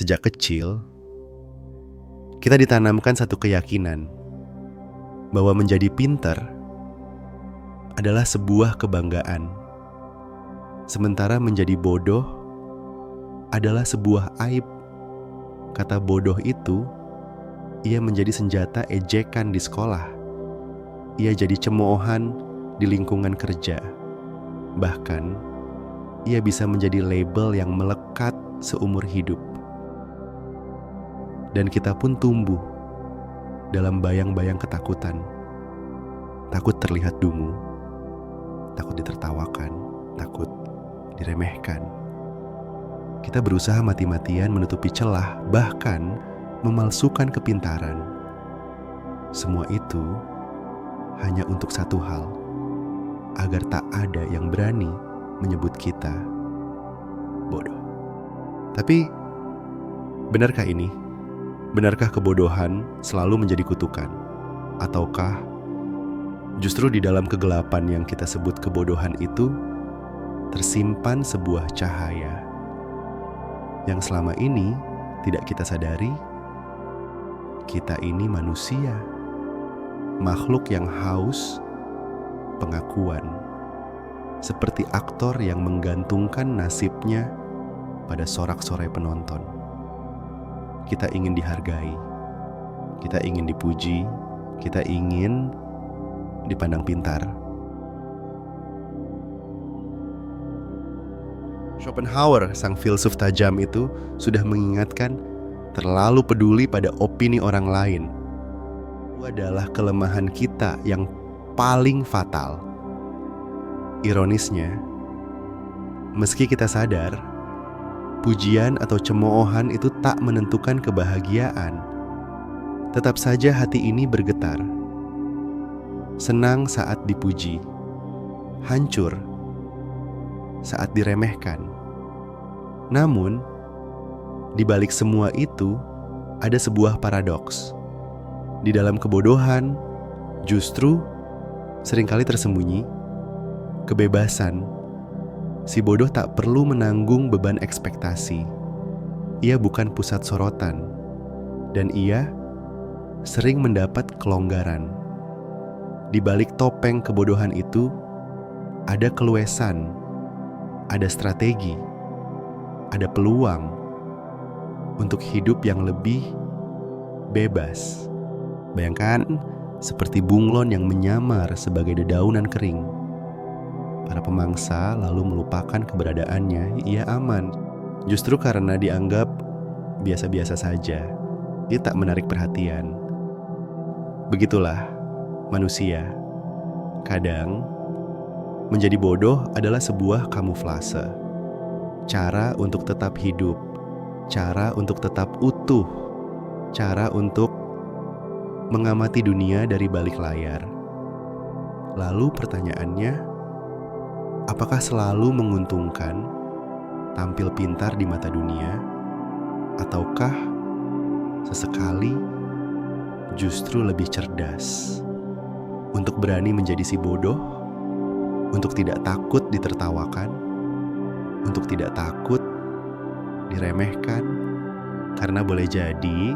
Sejak kecil, kita ditanamkan satu keyakinan bahwa menjadi pintar adalah sebuah kebanggaan, sementara menjadi bodoh adalah sebuah aib. Kata bodoh itu, ia menjadi senjata ejekan di sekolah. Ia jadi cemoohan di lingkungan kerja. Bahkan, ia bisa menjadi label yang melekat seumur hidup. Dan kita pun tumbuh dalam bayang-bayang ketakutan. Takut terlihat dungu, takut ditertawakan, takut diremehkan. Kita berusaha mati-matian menutupi celah, bahkan memalsukan kepintaran. Semua itu hanya untuk satu hal, agar tak ada yang berani menyebut kita bodoh. Tapi, benarkah ini? Benarkah kebodohan selalu menjadi kutukan? Ataukah justru di dalam kegelapan yang kita sebut kebodohan itu tersimpan sebuah cahaya yang selama ini tidak kita sadari? Kita ini manusia, makhluk yang haus pengakuan, seperti aktor yang menggantungkan nasibnya pada sorak-sorai penonton. Kita ingin dihargai, kita ingin dipuji, kita ingin dipandang pintar. Schopenhauer, sang filsuf tajam itu, sudah mengingatkan terlalu peduli pada opini orang lain. Itu adalah kelemahan kita yang paling fatal. Ironisnya, meski kita sadar, pujian atau cemoohan itu tak menentukan kebahagiaan, tetap saja hati ini bergetar. Senang saat dipuji, hancur saat diremehkan. Namun, di balik semua itu ada sebuah paradoks. Di dalam kebodohan justru seringkali tersembunyi kebebasan. Si bodoh tak perlu menanggung beban ekspektasi. Ia bukan pusat sorotan, dan ia sering mendapat kelonggaran. Di balik topeng kebodohan itu ada keluasan, ada strategi, ada peluang untuk hidup yang lebih bebas. Bayangkan seperti bunglon yang menyamar sebagai dedaunan kering. Para pemangsa lalu melupakan keberadaannya. Ia aman, justru karena dianggap biasa-biasa saja. Ia tak menarik perhatian. Begitulah manusia. Kadang menjadi bodoh adalah sebuah kamuflase, cara untuk tetap hidup, cara untuk tetap utuh, cara untuk mengamati dunia dari balik layar. Lalu pertanyaannya, apakah selalu menguntungkan tampil pintar di mata dunia, ataukah sesekali justru lebih cerdas untuk berani menjadi si bodoh, untuk tidak takut ditertawakan, untuk tidak takut diremehkan? Karena boleh jadi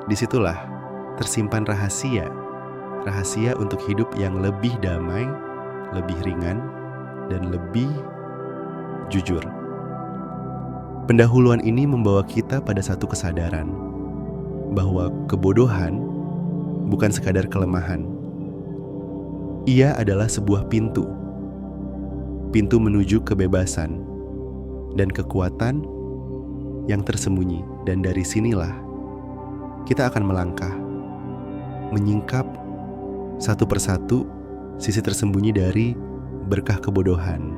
disitulah tersimpan rahasia untuk hidup yang lebih damai, lebih ringan, dan lebih jujur. Pendahuluan ini membawa kita pada satu kesadaran bahwa kebodohan bukan sekadar kelemahan. Ia adalah sebuah pintu menuju kebebasan dan kekuatan yang tersembunyi. Dan dari sinilah kita akan melangkah, menyingkap satu persatu sisi tersembunyi dari berkah kebodohan.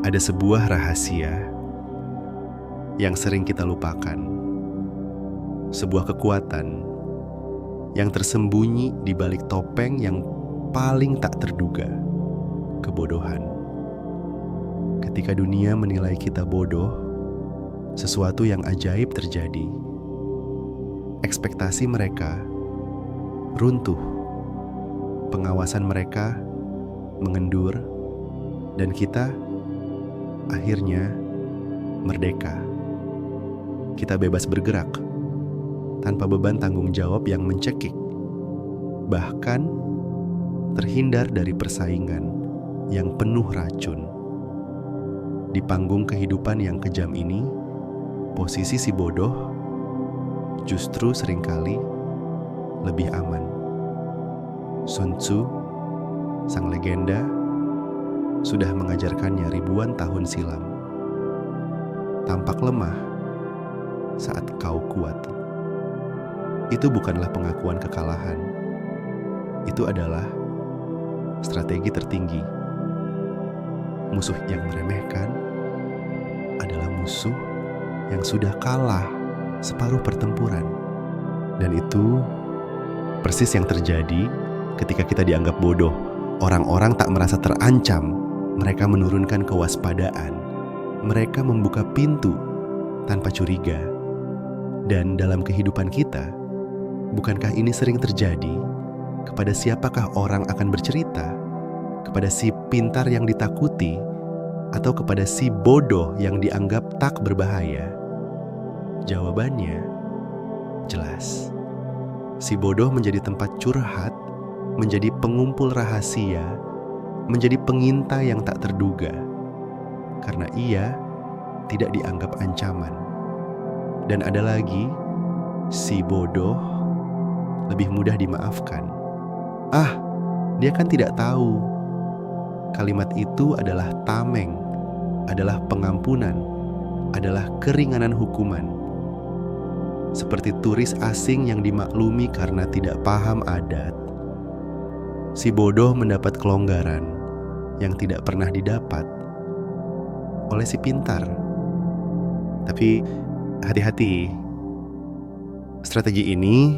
Ada sebuah rahasia yang sering kita lupakan, sebuah kekuatan yang tersembunyi di balik topeng yang paling tak terduga, kebodohan. Ketika dunia menilai kita bodoh, sesuatu yang ajaib terjadi. Ekspektasi mereka runtuh, pengawasan mereka mengendur, Dan kita akhirnya merdeka. Kita bebas bergerak tanpa beban tanggung jawab yang mencekik. Bahkan terhindar dari persaingan yang penuh racun. Di panggung kehidupan yang kejam ini, posisi si bodoh justru seringkali lebih aman. Sun Tzu, sang legenda, sudah mengajarkannya ribuan tahun silam. Tampak lemah saat kau kuat. Itu bukanlah pengakuan kekalahan. Itu adalah strategi tertinggi. Musuh yang meremehkan adalah musuh yang sudah kalah separuh pertempuran. Dan itu persis yang terjadi ketika kita dianggap bodoh. Orang-orang tak merasa terancam. Mereka menurunkan kewaspadaan. Mereka membuka pintu tanpa curiga. Dan dalam kehidupan kita, bukankah ini sering terjadi? Kepada siapakah orang akan bercerita? Kepada si pintar yang ditakuti, atau kepada si bodoh yang dianggap tak berbahaya? Jawabannya jelas. Si bodoh menjadi tempat curhat, menjadi pengumpul rahasia, menjadi pengintai yang tak terduga, karena ia tidak dianggap ancaman. Dan ada lagi, si bodoh lebih mudah dimaafkan. Dia kan tidak tahu. Kalimat itu adalah tameng, adalah pengampunan, adalah keringanan hukuman. Seperti turis asing yang dimaklumi karena tidak paham adat, si bodoh mendapat kelonggaran yang tidak pernah didapat oleh si pintar. Tapi hati-hati, strategi ini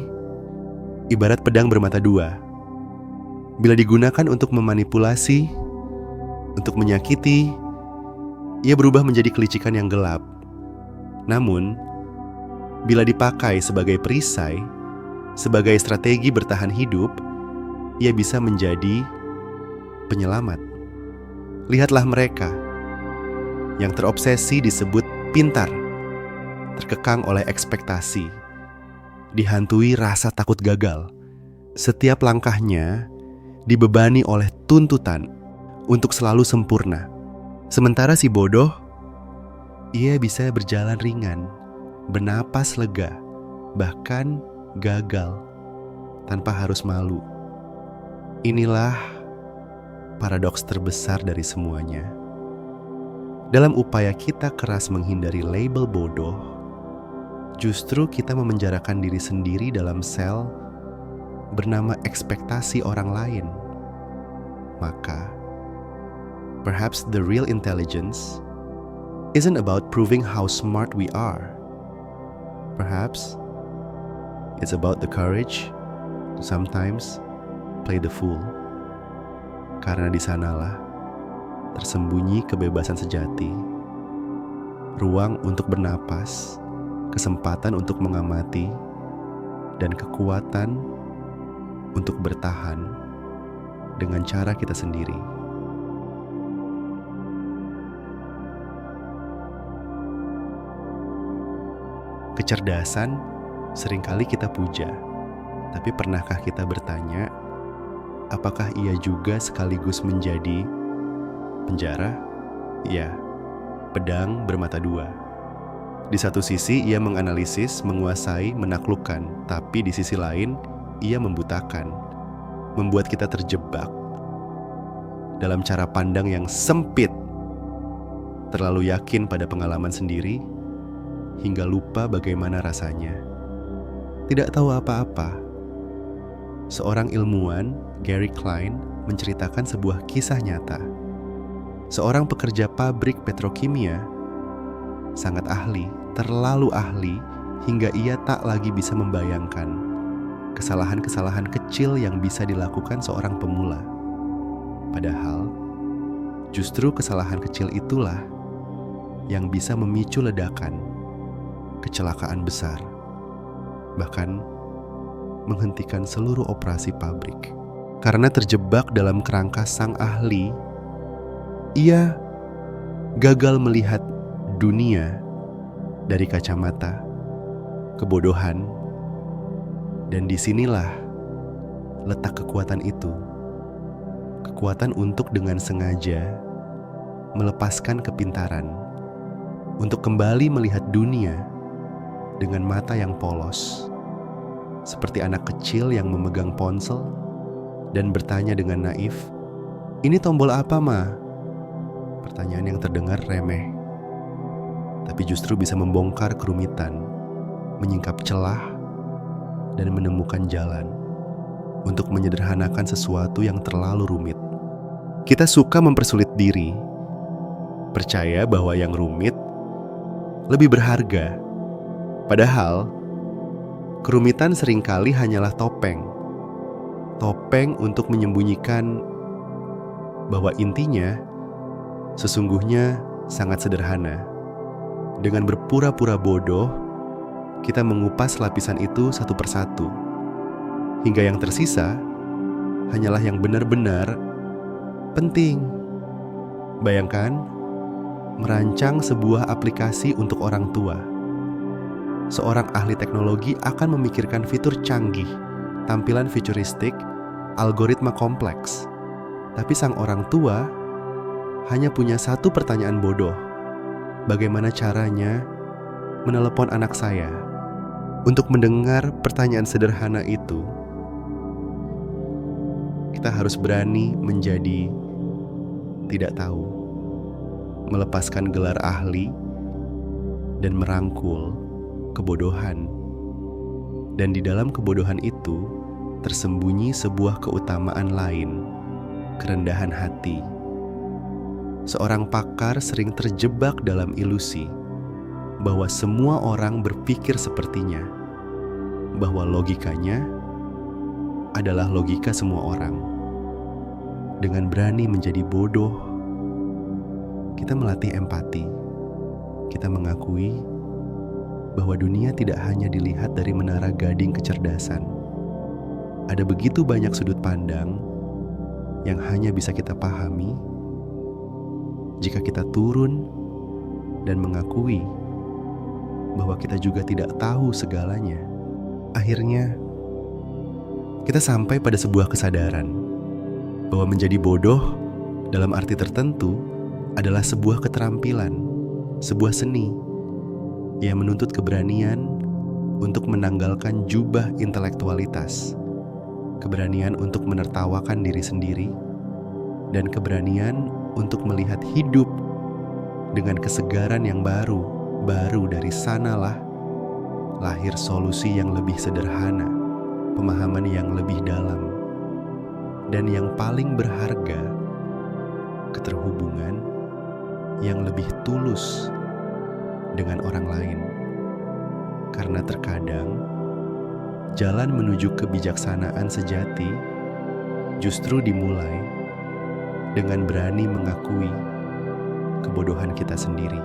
ibarat pedang bermata dua. Bila digunakan untuk memanipulasi, untuk menyakiti, ia berubah menjadi kelicikan yang gelap. Namun, bila dipakai sebagai perisai, sebagai strategi bertahan hidup, ia bisa menjadi penyelamat. Lihatlah mereka yang terobsesi disebut pintar, terkekang oleh ekspektasi, dihantui rasa takut gagal. Setiap langkahnya dibebani oleh tuntutan untuk selalu sempurna. Sementara si bodoh, ia bisa berjalan ringan, bernapas lega, bahkan gagal tanpa harus malu. Inilah paradoks terbesar dari semuanya. Dalam upaya kita keras menghindari label bodoh, justru kita memenjarakan diri sendiri dalam sel bernama ekspektasi orang lain. Maka, perhaps the real intelligence isn't about proving how smart we are. Perhaps it's about the courage to sometimes play the fool. Karena di sanalah tersembunyi kebebasan sejati, ruang untuk bernapas, kesempatan untuk mengamati, dan kekuatan untuk bertahan dengan cara kita sendiri. Kecerdasan seringkali kita puja, tapi pernahkah kita bertanya, apakah ia juga sekaligus menjadi penjara? Ya, pedang bermata dua. Di satu sisi ia menganalisis, menguasai, menaklukkan, tapi di sisi lain ia membutakan, membuat kita terjebak dalam cara pandang yang sempit, terlalu yakin pada pengalaman sendiri, hingga lupa bagaimana rasanya tidak tahu apa-apa. Seorang ilmuwan, Gary Klein, menceritakan sebuah kisah nyata. Seorang pekerja pabrik petrokimia, sangat ahli, terlalu ahli, hingga ia tak lagi bisa membayangkan kesalahan-kesalahan kecil yang bisa dilakukan seorang pemula. Padahal, justru kesalahan kecil itulah yang bisa memicu ledakan, kecelakaan besar, bahkan menghentikan seluruh operasi pabrik. Karena terjebak dalam kerangka sang ahli, Ia gagal melihat dunia dari kacamata kebodohan, dan disinilah letak kekuatan itu. Kekuatan untuk dengan sengaja melepaskan kepintaran, untuk kembali melihat dunia dengan mata yang polos, seperti anak kecil yang memegang ponsel dan bertanya dengan naif, "Ini tombol apa, Ma?" Pertanyaan yang terdengar remeh, tapi justru bisa membongkar kerumitan, menyingkap celah, dan menemukan jalan untuk menyederhanakan sesuatu yang terlalu rumit. Kita suka mempersulit diri, percaya bahwa yang rumit lebih berharga. Padahal, kerumitan seringkali hanyalah topeng. Topeng untuk menyembunyikan bahwa intinya sesungguhnya sangat sederhana. Dengan berpura-pura bodoh, kita mengupas lapisan itu satu persatu, hingga yang tersisa hanyalah yang benar-benar penting. Bayangkan, merancang sebuah aplikasi untuk orang tua. Seorang ahli teknologi akan memikirkan fitur canggih, tampilan futuristik, algoritma kompleks. Tapi sang orang tua hanya punya satu pertanyaan bodoh. Bagaimana caranya menelepon anak saya? Untuk mendengar pertanyaan sederhana itu, kita harus berani menjadi tidak tahu, melepaskan gelar ahli, dan merangkul kebodohan. Dan di dalam kebodohan itu tersembunyi sebuah keutamaan lain, kerendahan hati. Seorang pakar sering terjebak dalam ilusi bahwa semua orang berpikir sepertinya, bahwa logikanya adalah logika semua orang. Dengan berani menjadi bodoh, kita melatih empati. Kita mengakui bahwa dunia tidak hanya dilihat dari menara gading kecerdasan. Ada begitu banyak sudut pandang yang hanya bisa kita pahami jika kita turun dan mengakui bahwa kita juga tidak tahu segalanya. Akhirnya, kita sampai pada sebuah kesadaran bahwa menjadi bodoh dalam arti tertentu adalah sebuah keterampilan, sebuah seni yang menuntut keberanian untuk menanggalkan jubah intelektualitas, keberanian untuk menertawakan diri sendiri, dan keberanian untuk melihat hidup dengan kesegaran yang baru dari sanalah lahir solusi yang lebih sederhana, pemahaman yang lebih dalam, dan yang paling berharga, keterhubungan yang lebih tulus dengan orang lain. Karena terkadang jalan menuju kebijaksanaan sejati justru dimulai dengan berani mengakui kebodohan kita sendiri.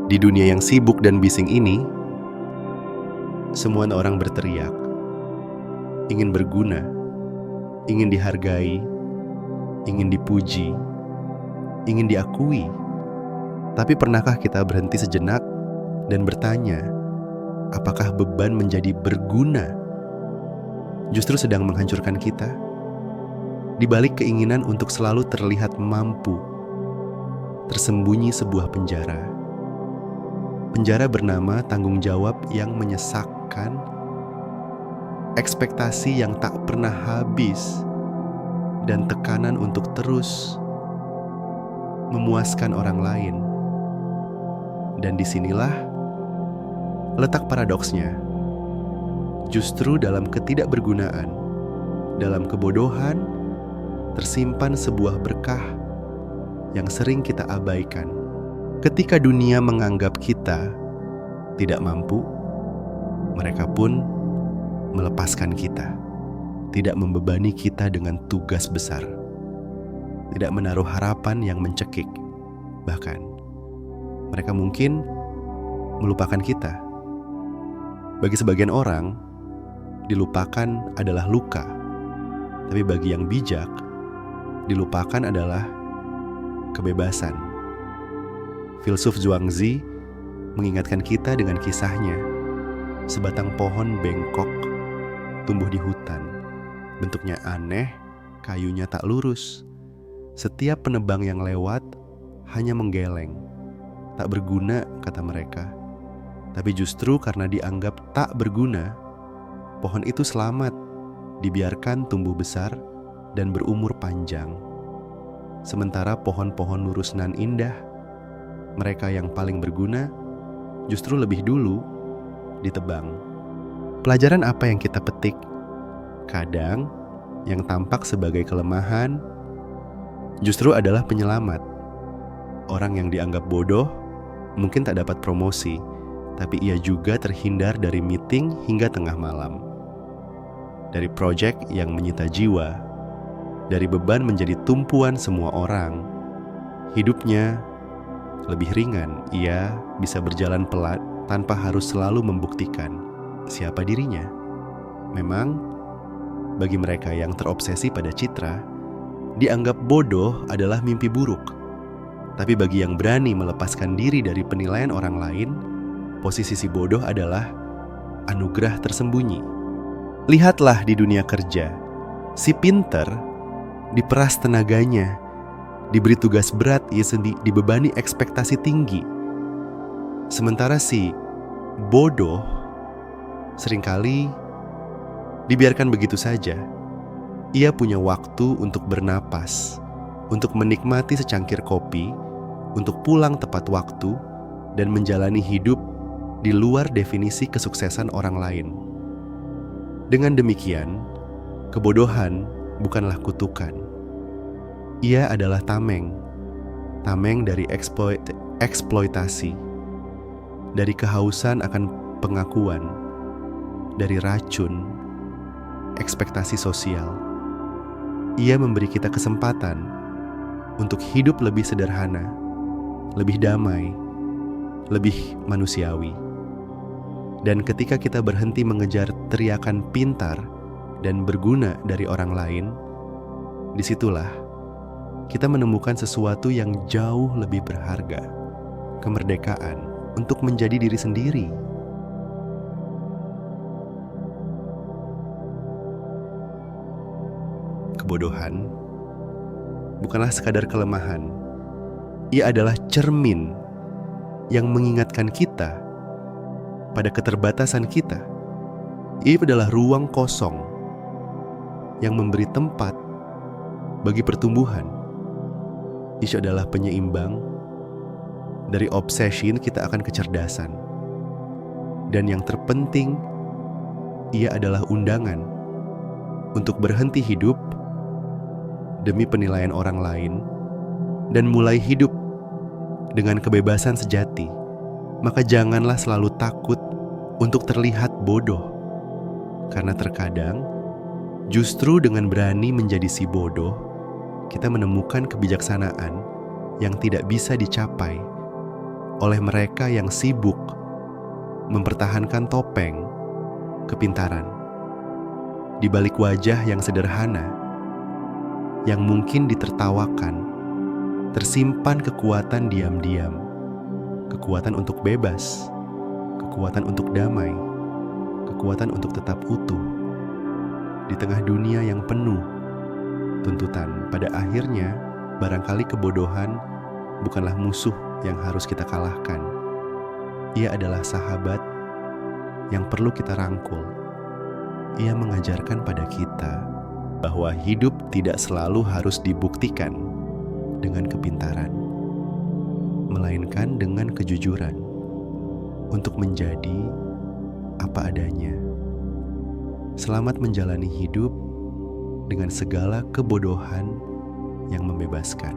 Di dunia yang sibuk dan bising ini, semua orang berteriak, ingin berguna, ingin dihargai, ingin dipuji, ingin diakui. Tapi pernahkah kita berhenti sejenak dan bertanya, apakah beban menjadi berguna justru sedang menghancurkan kita? Di balik keinginan untuk selalu terlihat mampu, tersembunyi sebuah penjara. Penjara bernama tanggung jawab yang menyesakkan, ekspektasi yang tak pernah habis, dan tekanan untuk terus memuaskan orang lain. Dan disinilah letak paradoksnya. Justru dalam ketidakbergunaan, dalam kebodohan, tersimpan sebuah berkah yang sering kita abaikan. Ketika dunia menganggap kita tidak mampu, mereka pun melepaskan kita, tidak membebani kita dengan tugas besar, tidak menaruh harapan yang mencekik. Bahkan, mereka mungkin melupakan kita. Bagi sebagian orang, dilupakan adalah luka. Tapi bagi yang bijak, dilupakan adalah kebebasan. Filsuf Zhuangzi mengingatkan kita dengan kisahnya. Sebatang pohon bengkok tumbuh di hutan. Bentuknya aneh, kayunya tak lurus. Setiap penebang yang lewat hanya menggeleng. Tak berguna, kata mereka. Tapi justru karena dianggap tak berguna, pohon itu selamat, dibiarkan tumbuh besar dan berumur panjang. Sementara pohon-pohon lurus nan indah, mereka yang paling berguna, justru lebih dulu ditebang. Pelajaran apa yang kita petik? Kadang, yang tampak sebagai kelemahan justru adalah penyelamat. Orang yang dianggap bodoh mungkin tak dapat promosi, tapi ia juga terhindar dari meeting hingga tengah malam. Dari proyek yang menyita jiwa, dari beban menjadi tumpuan semua orang. Hidupnya lebih ringan, ia bisa berjalan pelan tanpa harus selalu membuktikan siapa dirinya. Memang, bagi mereka yang terobsesi pada citra, dianggap bodoh adalah mimpi buruk. Tapi bagi yang berani melepaskan diri dari penilaian orang lain, posisi si bodoh adalah anugerah tersembunyi. Lihatlah di dunia kerja, si pinter diperas tenaganya, diberi tugas berat, ia dibebani ekspektasi tinggi. Sementara si bodoh seringkali dibiarkan begitu saja. Ia punya waktu untuk bernapas, untuk menikmati secangkir kopi, untuk pulang tepat waktu, dan menjalani hidup di luar definisi kesuksesan orang lain. Dengan demikian, kebodohan bukanlah kutukan. Ia adalah tameng dari eksploitasi, dari kehausan akan pengakuan, dari racun ekspektasi sosial. Ia memberi kita kesempatan untuk hidup lebih sederhana, lebih damai, lebih manusiawi. Dan ketika kita berhenti mengejar teriakan pintar dan berguna dari orang lain, disitulah kita menemukan sesuatu yang jauh lebih berharga, kemerdekaan untuk menjadi diri sendiri. Kebodohan bukanlah sekadar kelemahan. Ia adalah cermin yang mengingatkan kita pada keterbatasan kita. Ia adalah ruang kosong yang memberi tempat bagi pertumbuhan. Ia adalah penyeimbang. Dari obsesi kita akan kecerdasan. Dan yang terpenting, ia adalah undangan untuk berhenti hidup demi penilaian orang lain dan mulai hidup dengan kebebasan sejati. Maka janganlah selalu takut untuk terlihat bodoh. Karena terkadang, justru dengan berani menjadi si bodoh, kita menemukan kebijaksanaan yang tidak bisa dicapai oleh mereka yang sibuk mempertahankan topeng kepintaran. Di balik wajah yang sederhana, yang mungkin ditertawakan, tersimpan kekuatan diam-diam, kekuatan untuk bebas, kekuatan untuk damai, kekuatan untuk tetap utuh. Di tengah dunia yang penuh tuntutan, pada akhirnya barangkali kebodohan bukanlah musuh yang harus kita kalahkan. Ia adalah sahabat yang perlu kita rangkul. Ia mengajarkan pada kita bahwa hidup tidak selalu harus dibuktikan dengan kepintaran, melainkan dengan kejujuran untuk menjadi apa adanya. Selamat menjalani hidup dengan segala kebodohan yang membebaskan.